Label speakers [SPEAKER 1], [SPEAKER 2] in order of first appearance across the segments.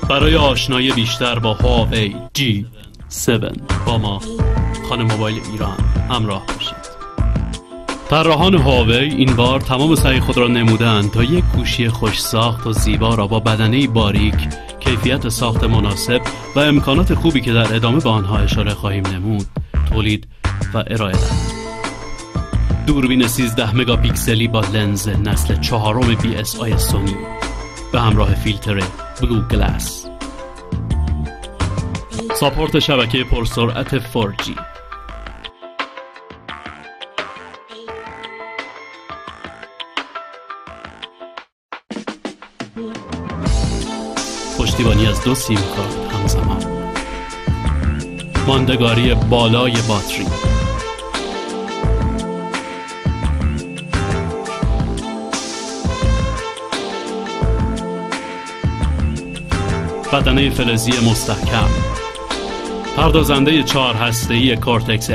[SPEAKER 1] برای آشنایی بیشتر با هواوی G7 با ما خانه موبایل ایران همراه باشید. طراحان هواوی این بار تمام سعی خود را نمودند تا یک گوشی خوش ساخت و زیبا را با بدنه‌ای باریک، کیفیت ساخت مناسب و امکانات خوبی که در ادامه به آنها اشاره خواهیم نمود تولید و ارائه دهند. دوربین 13 مگاپیکسلی با لنز نسل 4 BSI سونی به همراه فیلتر بلو گلاس، ساپورت شبکه پرسرعت 4G، پشتیبانی از 2 سیم کارت همزمان، ماندگاری بالای باتری، بدنه فلزی مستحکم، پردازنده 4 هسته‌ای کورتکس A53،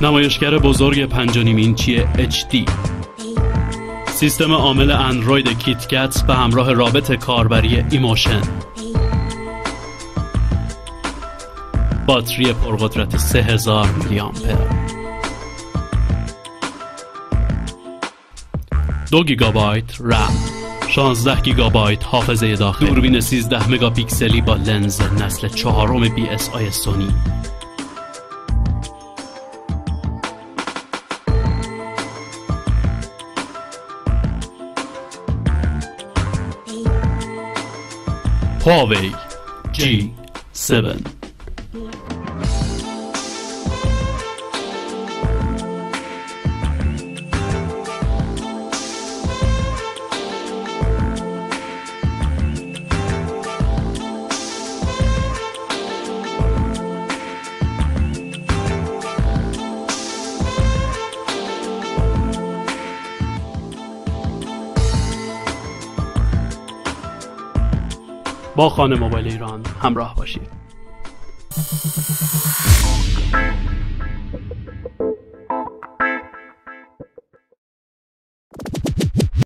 [SPEAKER 1] نمایشگر بزرگ 5.5 اینچی HD، سیستم عامل اندروید کیتکت به همراه رابط کاربری ایموشن، باتری پرقدرت 3000 میلی آمپر، 2 گیگابایت رم، 16 گیگابایت حافظه داخلی، دوربین 13 مگاپیکسلی با لنز نسل 4 BSI سونی، هواوی G7. با خانه موبایل ایران همراه باشید.